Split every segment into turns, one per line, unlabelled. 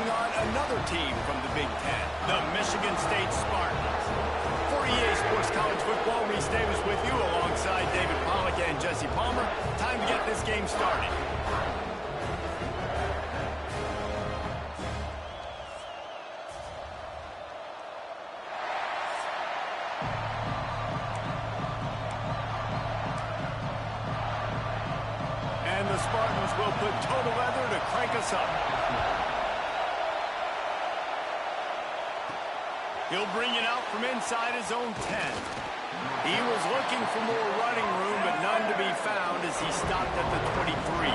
taking on another team from the Big Ten, the Michigan State Spartans. For EA Sports College Football, Reese Davis with you alongside David Pollack and Jesse Palmer. Time to get this game started. And the Spartans will put total leather to crank us up. He'll bring it out from inside his own 10. He was looking for more running room, but none to be found as he stopped at the 23.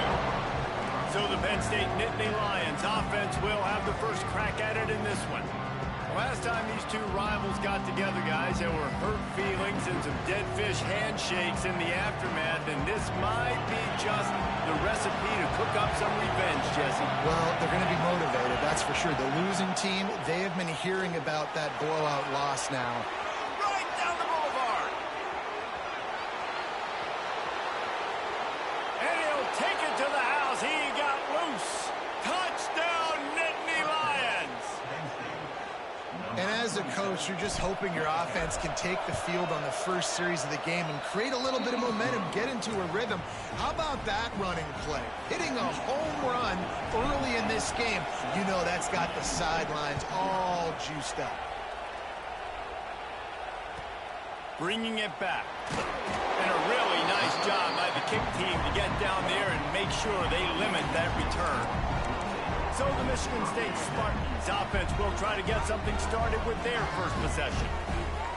So the Penn State Nittany Lions offense will have the first crack at it in this one. Last time these two rivals got together, guys, there were hurt feelings and some dead fish handshakes in the aftermath, and this might be just the recipe to cook up some revenge, Jesse.
Well, they're going to be motivated, that's for sure. The losing team, they have been hearing about that blowout loss now.
Right down the boulevard. And he'll take it to the house. He got loose. Touchdown, Nittany Lions.
And as a coach, you're just hoping your offense can take the field on the first series of the game and create a little bit of momentum, get into a rhythm. How about that running play? Hitting a home run early in this game. You know that's got the sidelines all juiced up.
Bringing it back. And a really nice job by the kick team to get down there and make sure they limit that return. So the Michigan State Spartans offense will try to get something started with their first possession.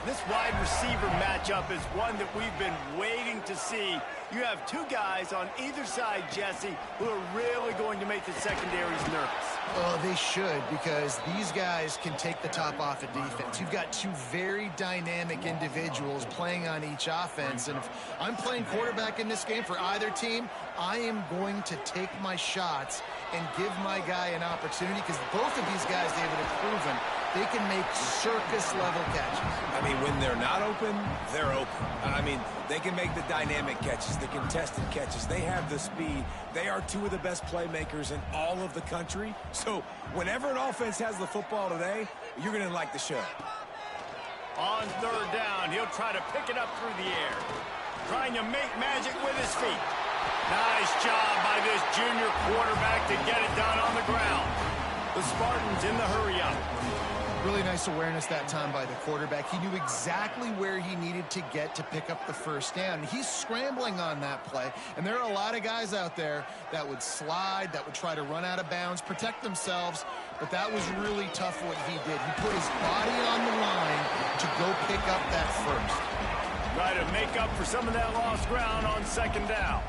This wide receiver matchup is one that we've been waiting to see. You have two guys on either side, Jesse, who are really going to make the secondaries nervous.
Oh, they should, because these guys can take the top off of defense. You've got two very dynamic individuals playing on each offense, and if I'm playing quarterback in this game for either team, I am going to take my shots and give my guy an opportunity, because both of these guys, David, have proven they can make circus-level catches.
I mean, when they're not open, they're open. I mean, they can make the dynamic catches, the contested catches. They have the speed. They are two of the best playmakers in all of the country. So whenever an offense has the football today, you're going to like the show.
On third down, he'll try to pick it up through the air. Trying to make magic with his feet. Nice job by this junior quarterback to get it done on the ground. The Spartans in the hurry-up.
Really nice awareness that time by the quarterback. He knew exactly where he needed to get to pick up the first down. He's scrambling on that play, and there are a lot of guys out there that would slide, that would try to run out of bounds, protect themselves, but that was really tough what he did. He put his body on the line to go pick up that first.
Try to make up for some of that lost ground on second down.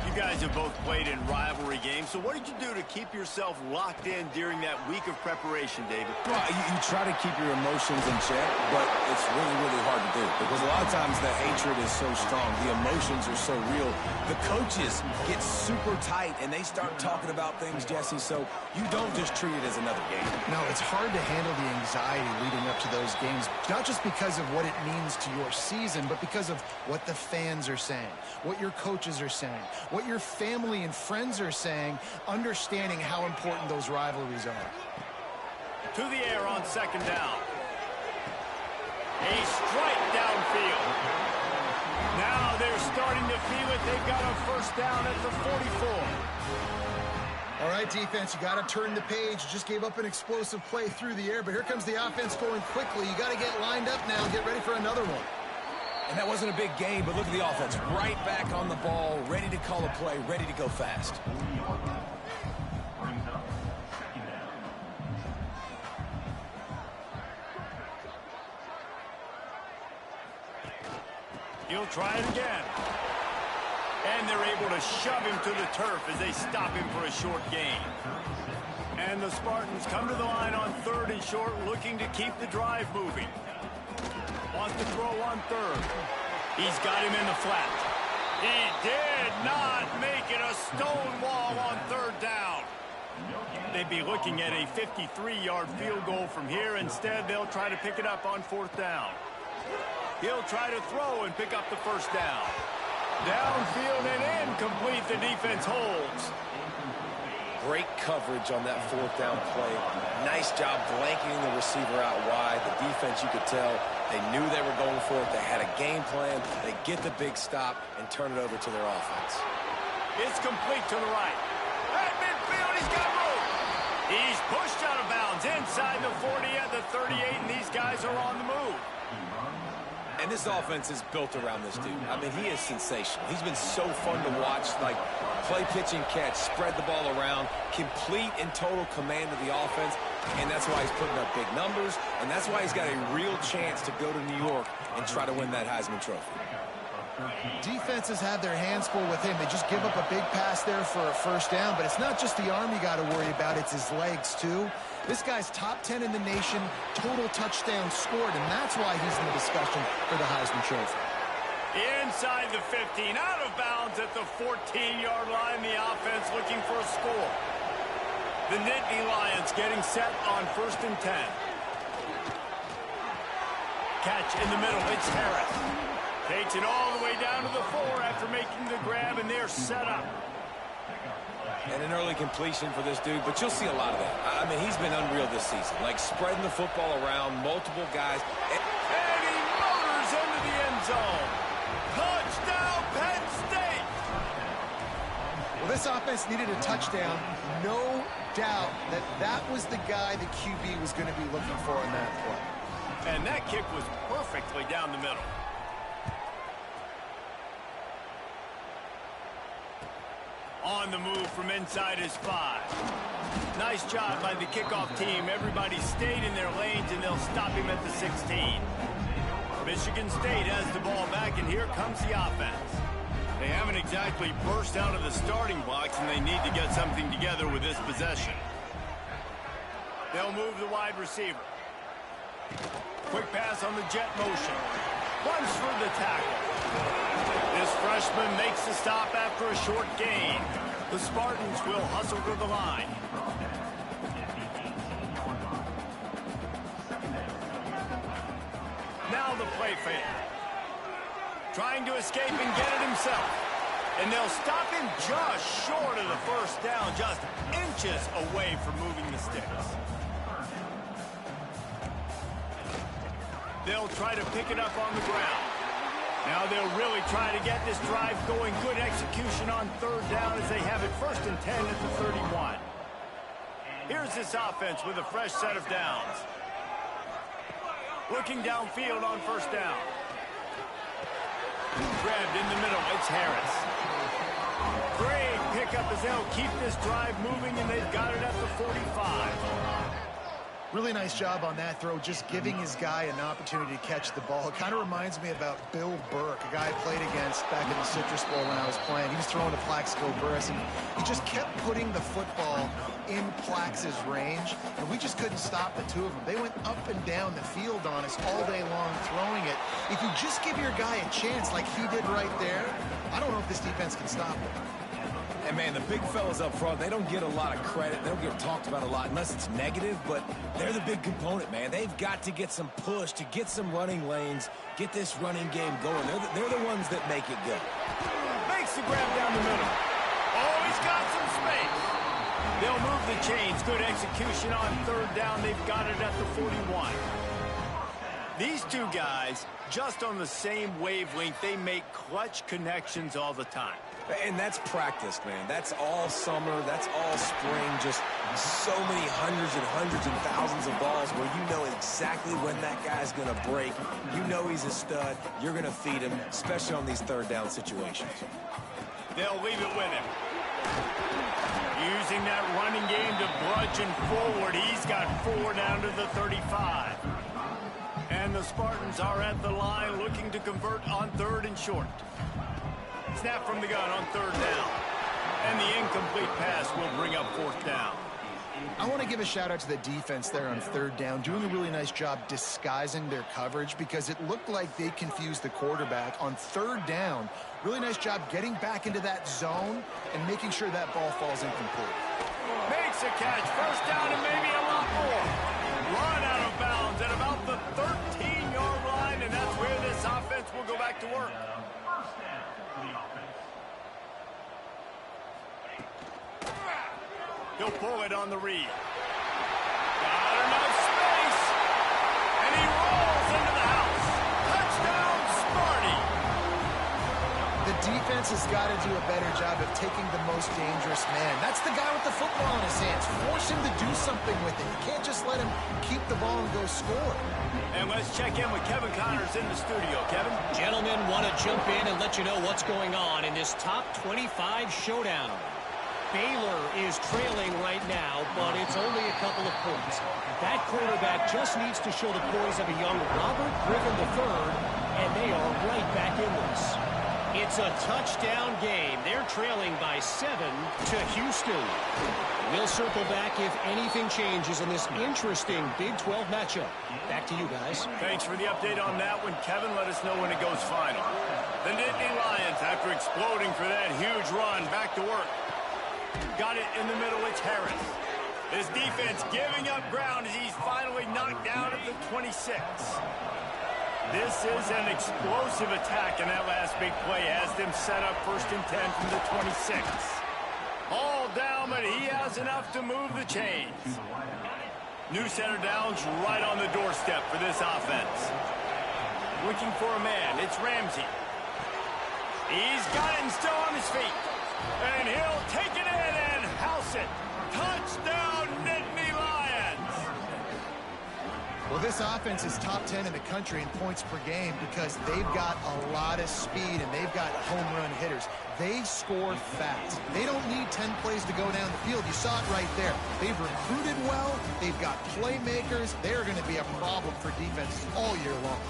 You guys have both played in rivalry games, so what did you do to keep yourself locked in during that week of preparation, David?
Well, you try to keep your emotions in check, but it's really, really hard to do because a lot of times the hatred is so strong. The emotions are so real. The coaches get super tight, and they start talking about things, Jesse, so you don't just treat it as another game.
No, it's hard to handle the anxiety leading up to those games, not just because of what it means to your season, but because of what the fans are saying, what your coaches are saying, what your family and friends are saying, understanding how important those rivalries are.
To the air on second down. A strike downfield. Now they're starting to feel it. They've got a first down at the 44.
All right, defense, you got to turn the page. Just gave up an explosive play through the air, but here comes the offense going quickly. You got to get lined up now and get ready for another one.
And that wasn't a big game, but look at the offense. Right back on the ball, ready to call a play, ready to go fast.
He'll try it again. And they're able to shove him to the turf as they stop him for a short gain. And the Spartans come to the line on third and short, looking to keep the drive moving. Wants to throw on third. He's got him in the flat. He did not make it a stone wall on third down. They'd be looking at a 53-yard field goal from here. Instead, they'll try to pick it up on fourth down. He'll try to throw and pick up the first down. Downfield and incomplete. The defense holds.
great coverage on that fourth down play. Nice job blanketing the receiver out wide. The defense, you could tell, they knew they were going for it. They had a game plan. They get the big stop and turn it over to their offense.
It's complete to the right. At midfield, he's got room. He's pushed out of bounds inside the 40 at the 38, and these guys are on the move.
And this offense is built around this dude. I mean, he is sensational. He's been so fun to watch, like play, pitch, and catch, spread the ball around, complete and total command of the offense, and that's why he's putting up big numbers, and that's why he's got a real chance to go to New York and try to win that Heisman Trophy.
Defenses have their hands full with him. They just give up a big pass there for a first down, but it's not just the arm you got to worry about, it's his legs too. This guy's top 10 in the nation, total touchdowns scored, and that's why he's in the discussion for the Heisman Trophy.
Inside the 15, out of bounds at the 14-yard line, the offense looking for a score. The Nittany Lions getting set on 1st and 10. Catch in the middle, it's Harris. Takes it all the way down to the 4 after making the grab, and they're set up.
And an early completion for this dude, but you'll see a lot of that. I mean, he's been unreal this season, like spreading the football around, multiple guys.
And he motors into the end zone. Touchdown, Penn State!
Well, this offense needed a touchdown. No doubt that that was the guy the QB was going to be looking for in that play.
And that kick was perfectly down the middle. On the move from inside his 5. Nice job by the kickoff team. Everybody stayed in their lanes, and they'll stop him at the 16. Michigan State has the ball back, and here comes the offense. They haven't exactly burst out of the starting blocks, and they need to get something together with this possession. They'll move the wide receiver. Quick pass on the jet motion. Runs for the tackle. This freshman makes the stop after a short gain. The Spartans will hustle to the line. Now the play fake. Trying to escape and get it himself. And they'll stop him just short of the first down, just inches away from moving the sticks. They'll try to pick it up on the ground. Now they'll really try to get this drive going. Good execution on 3rd down as they have it 1st and 10 at the 31. Here's this offense with a fresh set of downs. Looking downfield on 1st down. Grabbed in the middle, it's Harris. Great pickup as they'll keep this drive moving, and they've got it at the 45.
Really nice job on that throw, just giving his guy an opportunity to catch the ball. It kind of reminds me about Bill Burke, a guy I played against back in the Citrus Bowl when I was playing. He was throwing to Plaxico Burress, and he just kept putting the football in Plax's range, and we just couldn't stop the two of them. They went up and down the field on us all day long throwing it. If you just give your guy a chance like he did right there, I don't know if this defense can stop him.
And, man, the big fellas up front, they don't get a lot of credit. They don't get talked about a lot unless it's negative, but they're the big component, man. They've got to get some push, to get some running lanes, get this running game going. They're the ones that make it go.
Makes the grab down the middle. Oh, he's got some space. They'll move the chains. Good execution on 3rd down. They've got it at the 41. These two guys, just on the same wavelength, they make clutch connections all the time.
And that's practice, man. That's all summer. That's all spring. Just so many hundreds and thousands of balls where you know exactly when that guy's going to break. You know he's a stud. You're going to feed him, especially on these 3rd down situations.
They'll leave it with him. Using that running game to bludgeon forward. He's got 4 down to the 35. And the Spartans are at the line looking to convert on 3rd and short. Snap from the gun on 3rd down. And the incomplete pass will bring up 4th down.
I want to give a shout out to the defense there on 3rd down, doing a really nice job disguising their coverage because it looked like they confused the quarterback on 3rd down. Really nice job getting back into that zone and making sure that ball falls incomplete.
Makes a catch, 1st down and maybe a lot more. Run out of bounds at about the 13-yard line, and that's where this offense will go back to work. He'll pull it on the read. Got enough space. And he rolls into the house. Touchdown, Sparty.
The defense has got to do a better job of taking the most dangerous man. That's the guy with the football in his hands. Force him to do something with it. You can't just let him keep the ball and go score.
And let's check in with Kevin Connors in the studio. Kevin?
Gentlemen, want to jump in and let you know what's going on in this top 25 showdown. Baylor is trailing right now, but it's only a couple of points. That quarterback just needs to show the poise of a young Robert Griffin III, and they are right back in this. It's a touchdown game. They're trailing by 7 to Houston. We'll circle back if anything changes in this interesting Big 12 matchup. Back to you guys.
Thanks for the update on that one, Kevin. Let us know when it goes final. The Nittany Lions, after exploding for that huge run, back to work. Got it in the middle. It's Harris. His defense giving up ground as he's finally knocked down at the 26. This is an explosive attack, and that last big play has them set up 1st and 10 from the 26. All down, but he has enough to move the chains. New center downs right on the doorstep for this offense. Looking for a man. It's Ramsey. He's got it and still on his feet. And he'll take it in and house it. Touchdown, Nittany Lions!
Well, this offense is top 10 in the country in points per game because they've got a lot of speed and they've got home run hitters. They score fast. They don't need 10 plays to go down the field. You saw it right there. They've recruited well. They've got playmakers. They're going to be a problem for defenses all year long.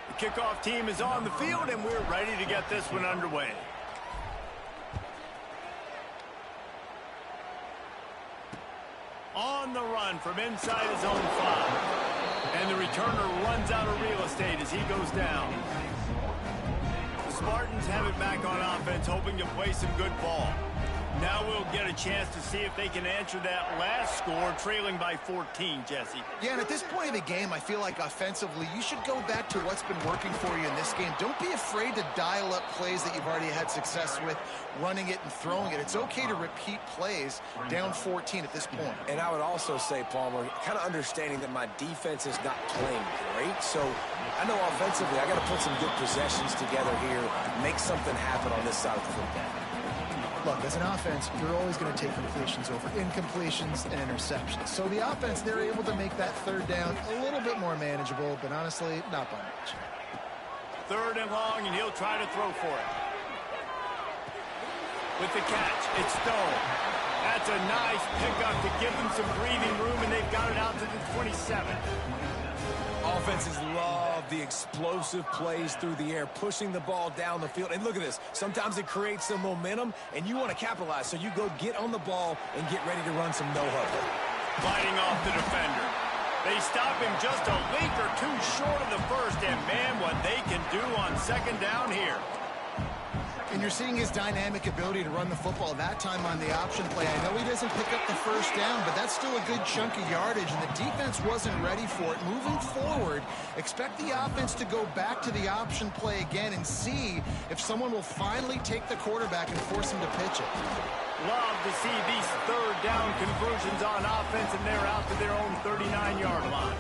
The kickoff team is on the field, and we're ready to get this one underway. On the run from inside his own 5. And the returner runs out of real estate as he goes down. The Spartans have it back on offense, hoping to play some good ball. Now we'll get a chance to see if they can answer that last score, trailing by 14, Jesse.
Yeah, and at this point of the game, I feel like offensively, you should go back to what's been working for you in this game. Don't be afraid to dial up plays that you've already had success with, running it and throwing it. It's okay to repeat plays down 14 at this point.
And I would also say, Palmer, kind of understanding that my defense is not playing great, so I know offensively I got to put some good possessions together here, make something happen on this side of the football.
Look, as an offense, you're always going to take completions over incompletions and interceptions. So the offense, they're able to make that 3rd down a little bit more manageable, but honestly, not by much.
3rd and long, and he'll try to throw for it. With the catch, it's Stone. That's a nice pickup to give them some breathing room, and they've got it out to the 27.
Offenses love the explosive plays through the air, pushing the ball down the field. And look at this. Sometimes it creates some momentum, and you want to capitalize. So you go get on the ball and get ready to run some no-huddle.
Fighting off the defender. They stop him just a link or two short of the first, and man, what they can do on 2nd down here.
And you're seeing his dynamic ability to run the football that time on the option play. I know he doesn't pick up the 1st down, but that's still a good chunk of yardage, and the defense wasn't ready for it. Moving forward, expect the offense to go back to the option play again and see if someone will finally take the quarterback and force him to pitch it.
Love to see these 3rd down conversions on offense, and they're out to their own 39-yard line.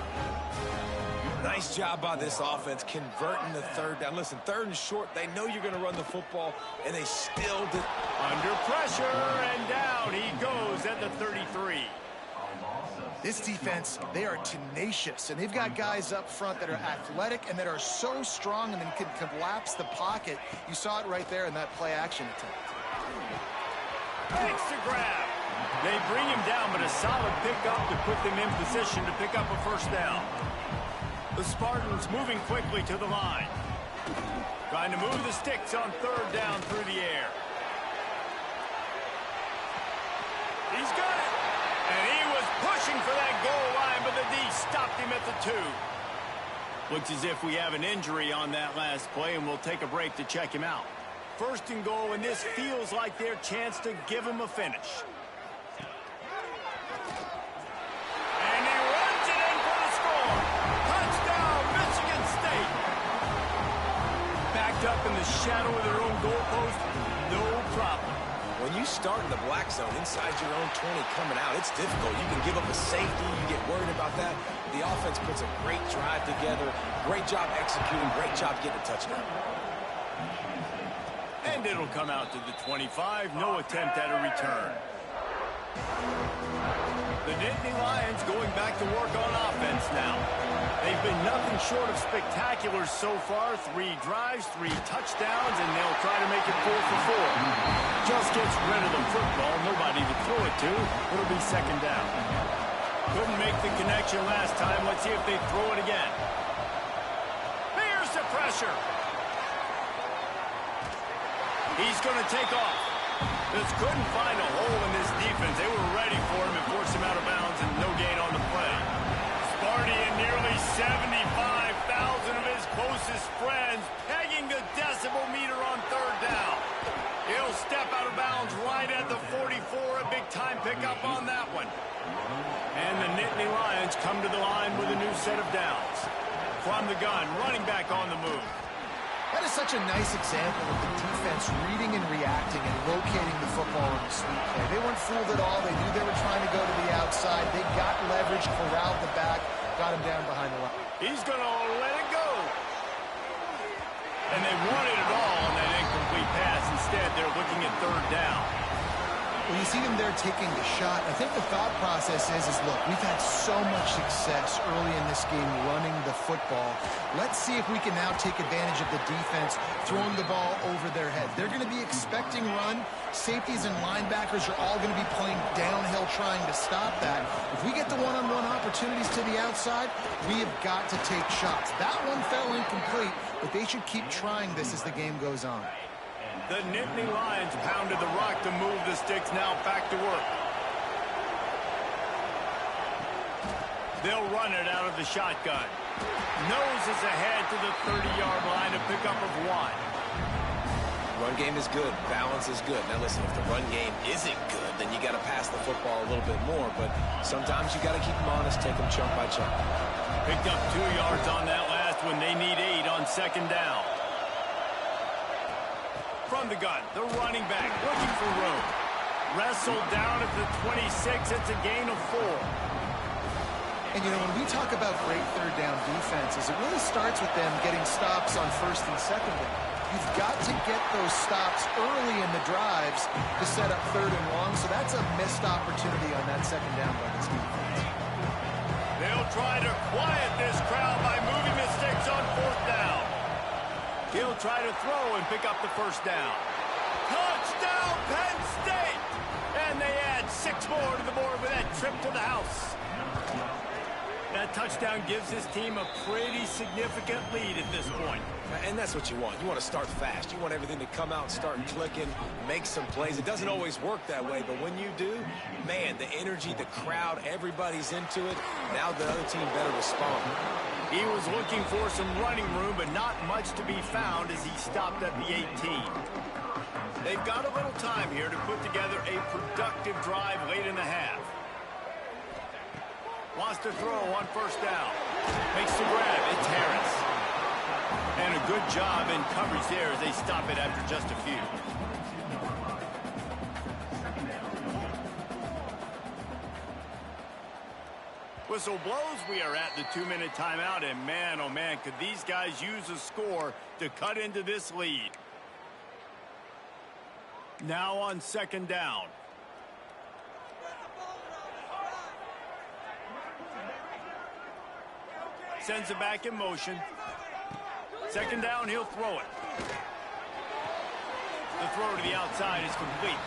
Nice job by this offense converting the 3rd down. Listen, 3rd and short, they know you're going to run the football, and they still did.
Under pressure, and down he goes at the 33.
This defense, they are tenacious, and they've got guys up front that are athletic and that are so strong and then can collapse the pocket. You saw it right there in that play-action attempt.
Thanks to grab. They bring him down, but a solid pickup to put them in position to pick up a 1st down. The Spartans moving quickly to the line. Trying to move the sticks on 3rd down through the air. He's got it. And he was pushing for that goal line, but the D stopped him at the 2. Looks as if we have an injury on that last play, and we'll take a break to check him out. 1st and goal, and this feels like their chance to give him a finish. And he runs it in for the score. Touchdown, Michigan State. up in the shadow of their own goalpost, no problem.
When you start in the black zone inside your own 20 coming out, it's difficult. You can give up a safety. You get worried about that. The offense puts a great drive together. Great job executing. Great job getting a touchdown.
And it'll come out to the 25. No attempt at a return. The Nittany Lions going back to work on offense now. They've been nothing short of spectacular so far. 3 drives, 3 touchdowns, and they'll try to make it 4 for 4. Just gets rid of the football. Nobody to throw it to. It'll be second down. Couldn't make the connection last time. Let's see if they throw it again. Here's the pressure. He's going to take off. Just couldn't find a hole in this defense. They were ready for him and forced him out of bounds, and no gain on the play. Sparty and nearly 75,000 of his closest friends pegging the decibel meter on third down. He'll step out of bounds right at the 44. A big-time pickup on that one. And the Nittany Lions come to the line with a new set of downs. From the gun, running back on the move.
That is such a nice example of the defense reading and reacting and locating the football on the sweep play. They weren't fooled at all. They knew they were trying to go to the outside. They got leverage, corralled the back, got him down behind the line.
He's going to let it go. And they wanted it all on that incomplete pass. Instead, they're looking at third down.
When you see them there taking the shot, I think the thought process is look, we've had so much success early in this game running the football. Let's see if we can now take advantage of the defense throwing the ball over their head. They're going to be expecting run. Safeties and linebackers are all going to be playing downhill trying to stop that. If we get the one-on-one opportunities to the outside, we have got to take shots. That one fell incomplete, but they should keep trying this as the game goes on.
The Nittany Lions pounded the rock to move the sticks, now back to work. They'll run it out of the shotgun. Nose is ahead to the 30-yard line, a pickup of 1.
Run game is good. Balance is good. Now listen, if the run game isn't good, then you got to pass the football a little bit more. But sometimes you got to keep them honest, take them chunk by chunk.
Picked up 2 yards on that last one. They need 8 on second down. From the gun, the running back looking for room. Wrestled down at the 26. It's a gain of 4.
And, you know, when we talk about great third down defenses, it really starts with them getting stops on first and second down. You've got to get those stops early in the drives to set up third and long, so that's a missed opportunity on that second down by this defense.
They'll try to quiet this crowd by moving the sticks on fourth down. He'll try to throw and pick up the first down. Touchdown, Penn State! And they add 6 more to the board with that trip to the house. That touchdown gives his team a pretty significant lead at this point.
And that's what you want. You want to start fast. You want everything to come out and start clicking, make some plays. It doesn't always work that way, but when you do, man, the energy, the crowd, everybody's into it. Now the other team better respond.
He was looking for some running room, but not much to be found as he stopped at the 18. They've got a little time here to put together a productive drive late in the half. Wants to throw on first down. Makes the grab. It's Harris. And a good job in coverage there as they stop it after just a few. Whistle blows. We are at the 2-minute timeout, and man, oh man, could these guys use a score to cut into this lead. Now on second down. Sends it back in motion. Second down, he'll throw it. The throw to the outside is complete.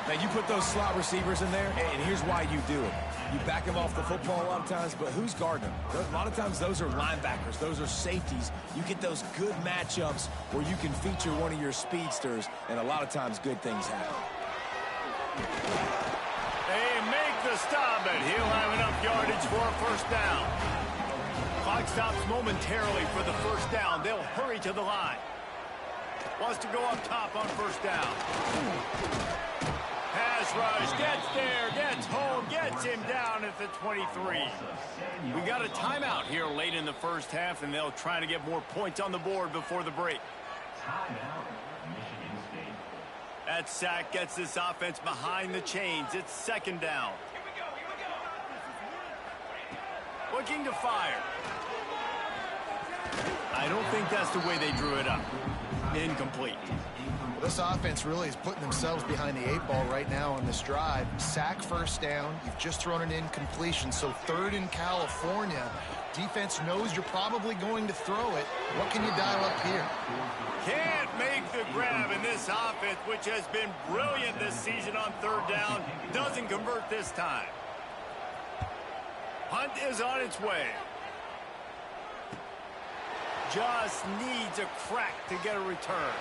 Now, you put those slot receivers in there, and here's why you do it. You back them off the football a lot of times, but who's guarding them? A lot of times those are linebackers. Those are safeties. You get those good matchups where you can feature one of your speedsters, and a lot of times good things happen.
They make the stop, and he'll have enough yardage for a first down. Clock stops momentarily for the first down. They'll hurry to the line. Wants to go up top on first down. Pass rush, gets there, gets home, gets him down at the 23. We got a timeout here late in the first half, and they'll try to get more points on the board before the break. That sack gets this offense behind the chains. It's second down. Looking to fire. I don't think that's the way they drew it up. Incomplete.
Well, this offense really is putting themselves behind the 8 ball right now on this drive. Sack first down. You've just thrown an incompletion, so third in California. Defense knows you're probably going to throw it. What can you dial up here?
Can't make the grab, and this offense, which has been brilliant this season on third down, doesn't convert this time. Hunt is on its way. Just needs a crack to get a return.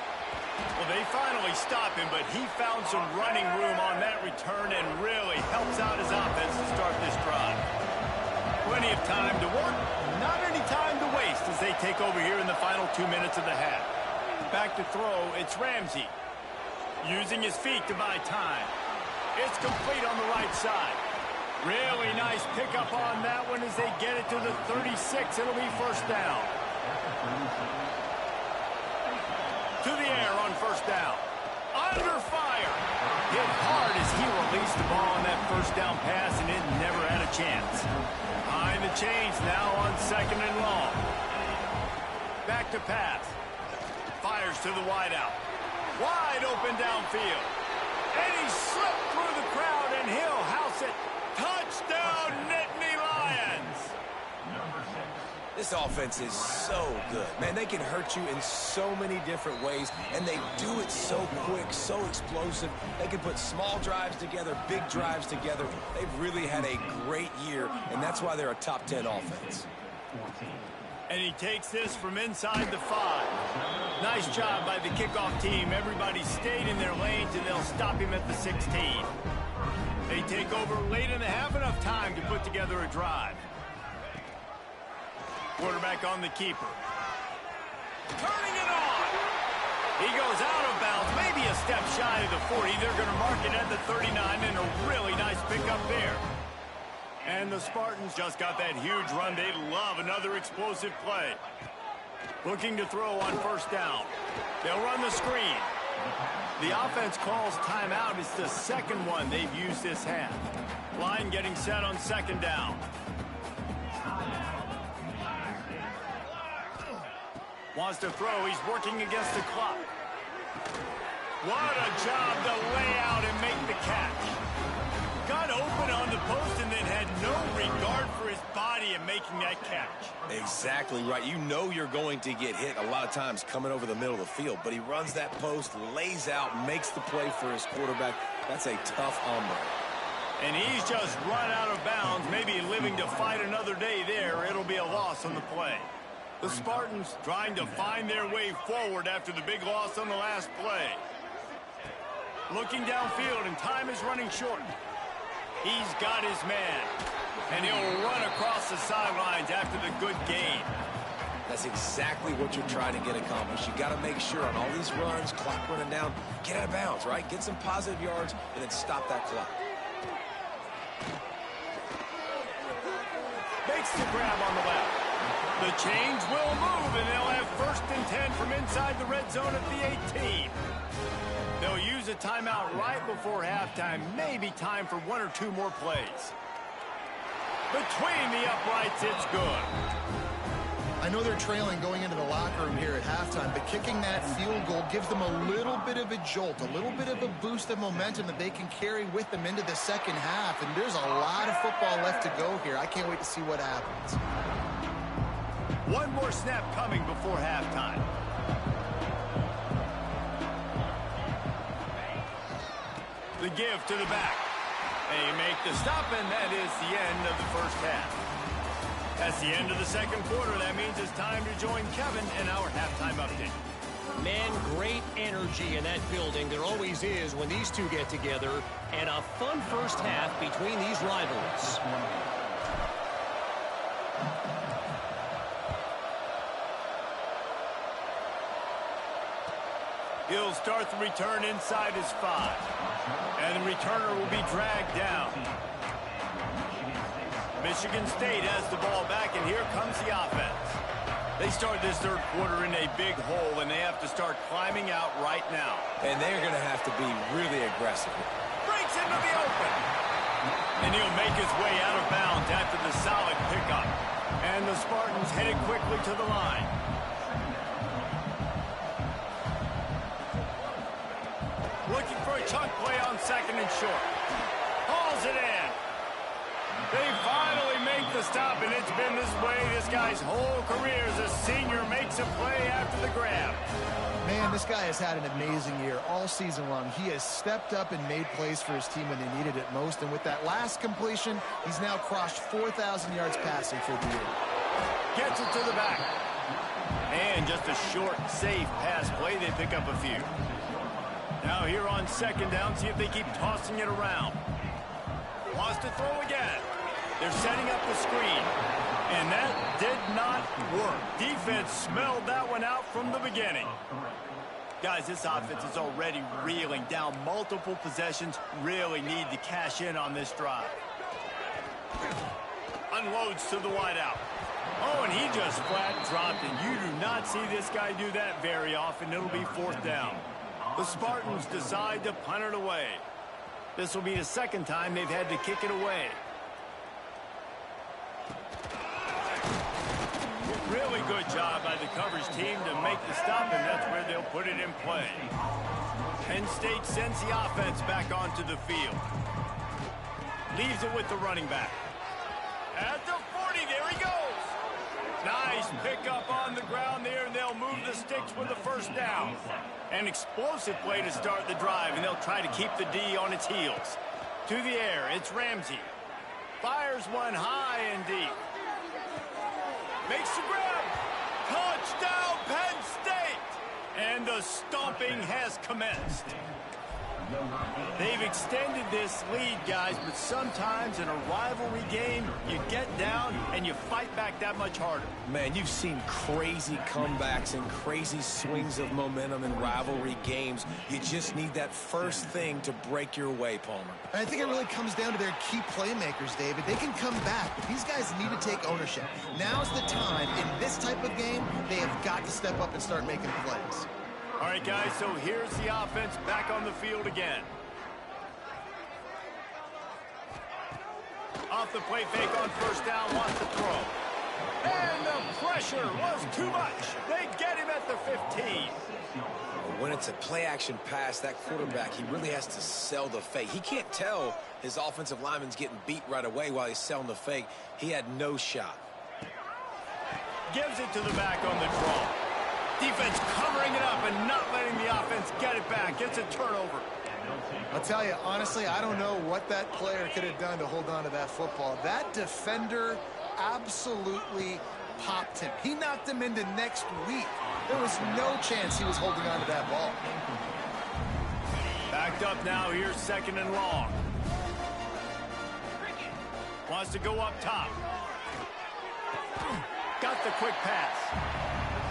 Well, they finally stop him, but he found some running room on that return and really helps out his offense to start this drive. Plenty of time to work, not any time to waste as they take over here in the final 2 minutes of the half. Back to throw, it's Ramsey. Using his feet to buy time. It's complete on the right side. Really nice pickup on that one as they get it to the 36. It'll be first down. To the air on first down. Under fire. Hit hard as he released the ball on that first down pass, and it never had a chance. Behind the chains now on second and long. Back to pass. Fires to the wideout. Wide open downfield. And he slipped through the crowd, and he'll house it. Touchdown, Nittany Lions!
This offense is so good. Man, they can hurt you in so many different ways, and they do it so quick, so explosive. They can put small drives together, big drives together. They've really had a great year, and that's why they're a top 10 offense.
And he takes this from inside the 5. Nice job by the kickoff team. Everybody stayed in their lanes, and they'll stop him at the 16. They take over late in the half, enough time to put together a drive. Quarterback on the keeper. Turning it on. He goes out of bounds, maybe a step shy of the 40. They're going to mark it at the 39, and a really nice pickup there. And the Spartans just got that huge run. They love another explosive play. Looking to throw on first down. They'll run the screen. The offense calls timeout. It's the second one they've used this half. Line getting set on second down. Wants to throw. He's working against the clock. What a job to lay out and make the catch. Got open on the post and then had no regard for his body in making that catch.
Exactly right. You know you're going to get hit a lot of times coming over the middle of the field, but he runs that post, lays out, makes the play for his quarterback. That's a tough hombre.
And he's just run out of bounds, maybe living to fight another day there. It'll be a loss on the play. The Spartans trying to find their way forward after the big loss on the last play. Looking downfield, and time is running short. He's got his man, and he'll run across the sidelines after the good gain.
That's exactly what you're trying to get accomplished. You got to make sure on all these runs, clock running down, get out of bounds, right? Get some positive yards, and then stop that clock.
Makes the grab on the left. The chains will move, and they'll have first and 10 from inside the red zone at the 18. They'll use a timeout right before halftime. Maybe time for one or two more plays. Between the uprights, it's good.
I know they're trailing going into the locker room here at halftime, but kicking that field goal gives them a little bit of a jolt, a little bit of a boost of momentum that they can carry with them into the second half. And there's a lot of football left to go here. I can't wait to see what happens.
One more snap coming before halftime. The give to the back. They make the stop, and that is the end of the first half. That's the end of the second quarter. That means it's time to join Kevin in our halftime update.
Man, great energy in that building. There always is when these two get together. And a fun first half between these rivals.
He'll start the return inside his 5. And the returner will be dragged down. Michigan State has the ball back, and here comes the offense. They start this third quarter in a big hole, and they have to start climbing out right now.
And they're going to have to be really aggressive.
Breaks into the open. And he'll make his way out of bounds after the solid pickup. And the Spartans headed quickly to the line. Looking for a chunk play on second and short. Hauls it in. They finally make the stop, and it's been this way this guy's whole career as a senior. Makes a play after the grab.
Man, this guy has had an amazing year all season long. He has stepped up and made plays for his team when they needed it most. And with that last completion, he's now crossed 4,000 yards passing for the year.
Gets it to the back. And just a short, safe pass play. They pick up a few. Now here on second down, see if they keep tossing it around. Wants to throw again. They're setting up the screen. And that did not work. Defense smelled that one out from the beginning. Guys, this offense is already reeling down multiple possessions. Really need to cash in on this drive. Unloads to the wideout. Oh, and he just flat dropped it. You do not see this guy do that very often. It'll be fourth down. The Spartans decide to punt it away. This will be the second time they've had to kick it away. Really good job by the coverage team to make the stop, and that's where they'll put it in play. Penn State sends the offense back onto the field. Leaves it with the running back. At the 40, there he goes. Nice pickup on the ground there, and they'll move the sticks with the first down. An explosive play to start the drive, and they'll try to keep the D on its heels. To the air, it's Ramsey. Fires one high and deep. Makes the grab. Touchdown, Penn State! And the stomping has commenced. They've extended this lead, guys, but sometimes in a rivalry game, you get down and you fight back that much harder.
Man, you've seen crazy comebacks and crazy swings of momentum in rivalry games. You just need that first thing to break your way, Palmer.
I think it really comes down to their key playmakers, David. They can come back, but these guys need to take ownership. Now's the time. In this type of game, they have got to step up and start making plays.
All right, guys, so here's the offense back on the field again. Off the play fake on first down, wants to throw. And the pressure was too much. They get him at the 15.
When it's a play-action pass, that quarterback, he really has to sell the fake. He can't tell his offensive lineman's getting beat right away while he's selling the fake. He had no shot.
Gives it to the back on the draw. Defense covering it up and not letting the offense get it back. It's a turnover.
I'll tell you, honestly, I don't know what that player could have done to hold on to that football. That defender absolutely popped him. He knocked him into next week. There was no chance he was holding on to that ball.
Backed up now. Here's second and long. Wants to go up top. Got the quick pass.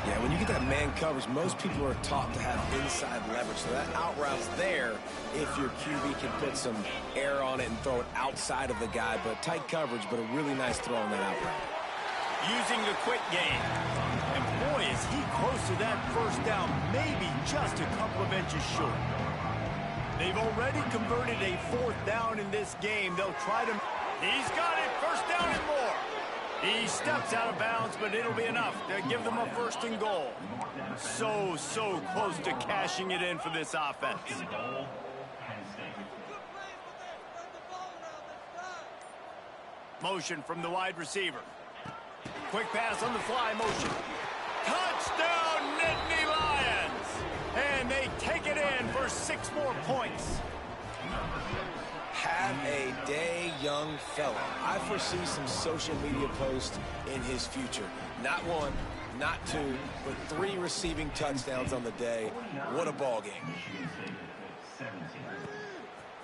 Yeah, when you get that man coverage, most people are taught to have inside leverage. So that out route's there if your QB can put some air on it and throw it outside of the guy. But tight coverage, but a really nice throw on that out route.
Using the quick game. And boy, is he close to that first down, maybe just a couple of inches short. They've already converted a fourth down in this game. They'll try to... He's got it, first down and more. He steps out of bounds, but it'll be enough to give them a first and goal. So close to cashing it in for this offense. Motion from the wide receiver. Quick pass on the fly motion. Touchdown, Nittany Lions! And they take it in for 6 more points.
Have a day, young fella. I foresee some social media posts in his future. Not 1, not 2, but 3 receiving touchdowns on the day. What a ball game.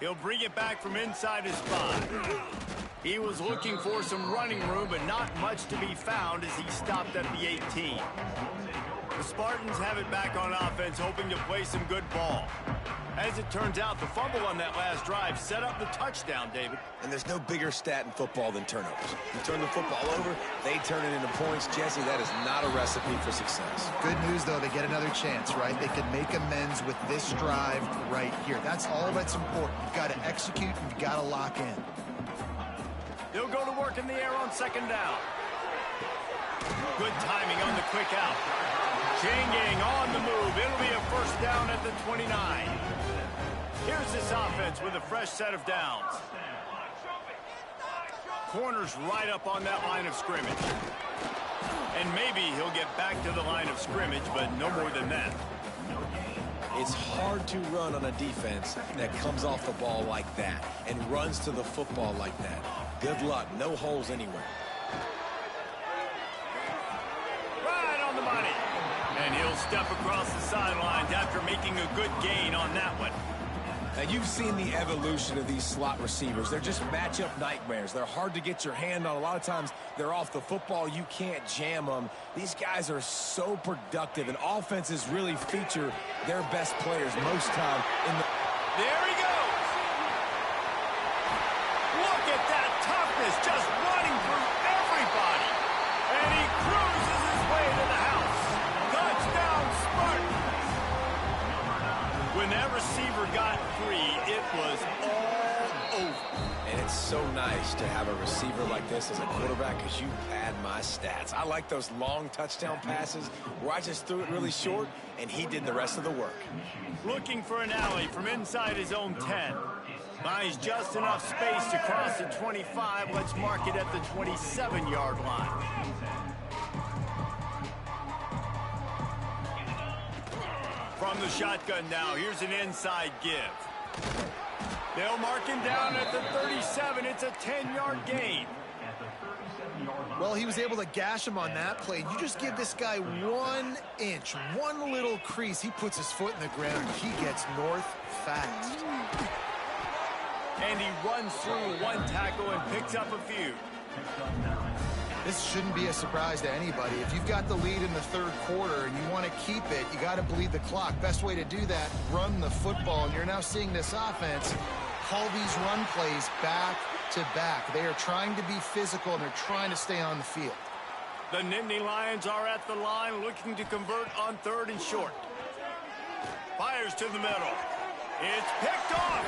He'll bring it back from inside his spot. He was looking for some running room, but not much to be found as he stopped at the 18. The Spartans have it back on offense, hoping to play some good ball. As it turns out, the fumble on that last drive set up the touchdown, David.
And there's no bigger stat in football than turnovers. You turn the football over, they turn it into points. Jesse, that is not a recipe for success.
Good news, though, they get another chance, right? They can make amends with this drive right here. That's all that's important. You've got to execute, and you've got to lock in.
They'll go to work in the air on second down. Good timing on the quick out. Chain gang on the move. It'll be a first down at the 29. Here's this offense with a fresh set of downs. Corner's right up on that line of scrimmage. And maybe he'll get back to the line of scrimmage, but no more than that.
It's hard to run on a defense that comes off the ball like that and runs to the football like that. Good luck. No holes anywhere.
Right on the money. And he'll step across the sidelines after making a good gain on that one.
Now, you've seen the evolution of these slot receivers. They're just matchup nightmares. They're hard to get your hand on. A lot of times, they're off the football. You can't jam them. These guys are so productive, and offenses really feature their best players most time in the...
There he goes. Look at that toughness, just running through everybody. And he cruises his way to the house. Touchdown, Spartans. When that receiver got free, it was all over.
And it's so nice to have a receiver like this as a quarterback because you pad my stats. I like those long touchdown passes where I just threw it really short and he did the rest of the work.
Looking for an alley from inside his own 10. Buys just enough space to cross the 25. Let's mark it at the 27-yard line. From the shotgun now, here's an inside give. They'll mark him down at the 37. It's a 10-yard gain.
Well, he was able to gash him on that play. You just give this guy 1 inch, one little crease. He puts his foot in the ground. He gets north fast.
And he runs through one tackle and picks up a few.
This shouldn't be a surprise to anybody. If you've got the lead in the third quarter and you want to keep it, you got to bleed the clock. Best way to do that, run the football. And you're now seeing this offense call these run plays back to back. They are trying to be physical, and they're trying to stay on the field.
The Nittany Lions are at the line looking to convert on third and short. Fires to the middle. It's picked off,